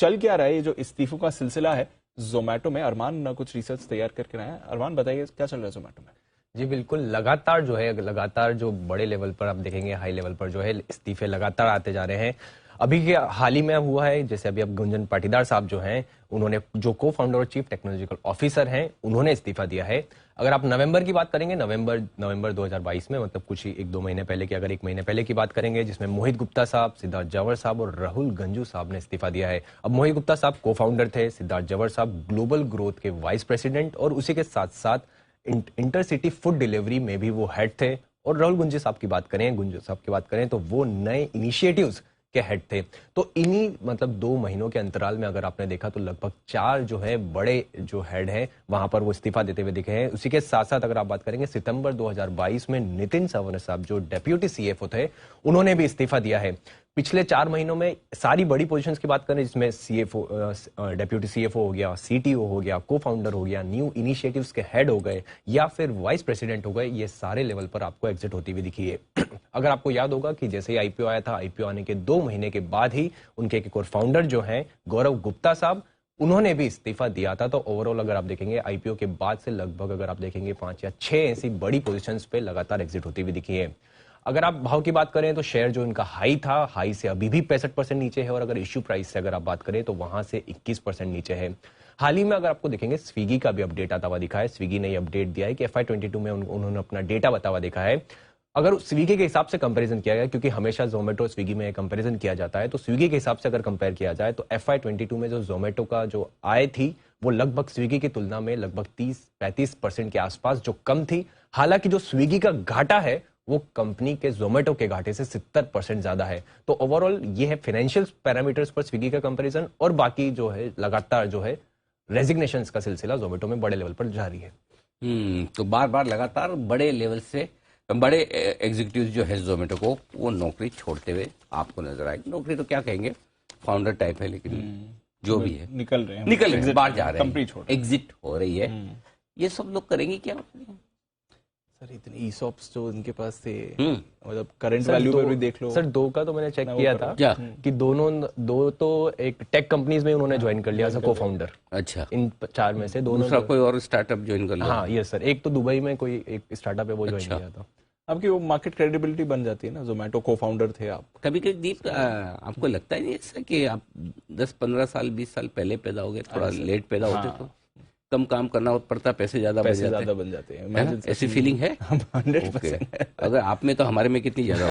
चल क्या रहा है ये जो इस्तीफों का सिलसिला है जोमेटो में? अरमान कुछ रिसर्च तैयार करके आए हैं। अरमान बताइए क्या चल रहा है जोमेटो में? जी बिल्कुल, लगातार जो बड़े लेवल पर आप देखेंगे, हाई लेवल पर जो है इस्तीफे लगातार आते जा रहे हैं। अभी के हाल ही में हुआ है, जैसे अभी अब गुंजन पाटीदार साहब जो हैं, उन्होंने जो को फाउंडर और चीफ टेक्नोलॉजिकल ऑफिसर हैं, उन्होंने इस्तीफा दिया है। अगर आप नवंबर की बात करेंगे, नवंबर 2022 में, मतलब कुछ ही 1-2 महीने पहले की, अगर 1 महीने पहले की बात करेंगे, जिसमें मोहित गुप्ता साहब, सिद्धार्थ जवर साहब और राहुल गंजू साहब ने इस्तीफा दिया है। अब मोहित गुप्ता साहब को फाउंडर थे, सिद्धार्थ जवर साहब ग्लोबल ग्रोथ के वाइस प्रेसिडेंट और उसी के साथ साथ इंटरसिटी फूड डिलीवरी में भी वो हेड थे। और राहुल गुंजू साहब की बात करें तो वो नए इनिशिएटिव्स के हेड थे। तो इन्हीं मतलब 2 महीनों के अंतराल में अगर आपने देखा तो लगभग 4 जो है बड़े जो हेड हैं वहां पर वो इस्तीफा देते हुए दिखे हैं। उसी के साथ साथ अगर आप बात करेंगे, सितंबर 2022 में नितिन सवर्ण साहब जो डेप्यूटी सीएफओ थे, उन्होंने भी इस्तीफा दिया है। पिछले 4 महीनों में सारी बड़ी पोजीशंस की बात करें, जिसमें सीएफओ, डेप्यूटी सीएफओ हो गया, सीटीओ हो गया, को फाउंडर हो गया, न्यू इनिशिएटिव्स के हेड हो गए या फिर वाइस प्रेसिडेंट हो गए, ये सारे लेवल पर आपको एग्जिट होती हुई दिखी है। अगर आपको याद होगा कि जैसे ही आईपीओ आया था, आईपीओ आने के 2 महीने के बाद ही उनके एक और फाउंडर जो हैं गौरव गुप्ता साहब, उन्होंने भी इस्तीफा दिया था। तो ओवरऑल अगर आप देखेंगे आईपीओ के बाद से लगभग अगर आप देखेंगे 5 या 6 ऐसी बड़ी पोजीशंस पे लगातार एग्जिट होती हुई दिखी है। अगर आप भाव की बात करें तो शेयर जो इनका हाई था, हाई से अभी भी 65% नीचे है और अगर इश्यू प्राइस से अगर आप बात करें तो वहां से 21% नीचे है। हाल ही में अगर आपको देखेंगे स्विगी का भी अपडेट आता हुआ दिखा है। स्विगी ने अपडेट दिया है कि FY22 में उन्होंने अपना डेटा बता हुआ देखा है। अगर स्विगी के हिसाब से कंपैरिजन किया गया, क्योंकि हमेशा जोमेटो स्विगी में कंपैरिजन किया जाता है, तो स्विगी के हिसाब से अगर कंपेयर किया जाए तो FY22 में जो जोमेटो का जो आय थी वो लगभग स्विगी की तुलना में लगभग 30-35% के आसपास जो कम थी। हालांकि जो स्विगी का घाटा है वो कंपनी के जोमेटो के घाटे से 70% ज्यादा है। तो ओवरऑल ये है फाइनेंशियल पैरामीटर्स पर स्विगी का कंपैरिजन, और बाकी जो है लगातार जो है रेजिग्नेशंस का सिलसिला जोमेटो में बड़े लेवल पर जारी है। तो बार बार लगातार बड़े लेवल से बड़े एग्जीक्यूटिव जो है जोमेटो को, वो नौकरी छोड़ते हुए आपको नजर आएगी। नौकरी तो क्या कहेंगे, फाउंडर टाइप है, लेकिन जो भी है निकल रहे हैं, बाहर जा रहे हैं, एग्जिट हो रही है। ये सब लोग करेंगे क्या? सर इतने ईसॉप्स जो इनके पास थे, मतलब करंट वैल्यू पर भी देख लो सर। 2 का तो मैंने चेक किया था कि दो तो एक टेक कंपनीज में उन्होंने ज्वाइन कर लिया एज अ को फाउंडर। अच्छा, इन 4 में से दोनों, दूसरा कोई और स्टार्टअप ज्वाइन कर लिया? हाँ यस सर, एक तो दुबई में कोई एक स्टार्टअप है वो ज्वाइन किया था। आपकी वो मार्केट क्रेडिबिलिटी बन जाती है ना, जोमेटो को फाउंडर थे आप। कभी कभी दीप आपको लगता है नहीं ऐसा कि आप 10-15 साल 20 साल पहले पैदा हो गए, थोड़ा लेट पैदा होते तो कम काम करना पड़ता, पैसे ज्यादा बन जाते हैं, ऐसी फीलिंग है? 100%। अगर आप में तो हमारे में कितनी ज्यादा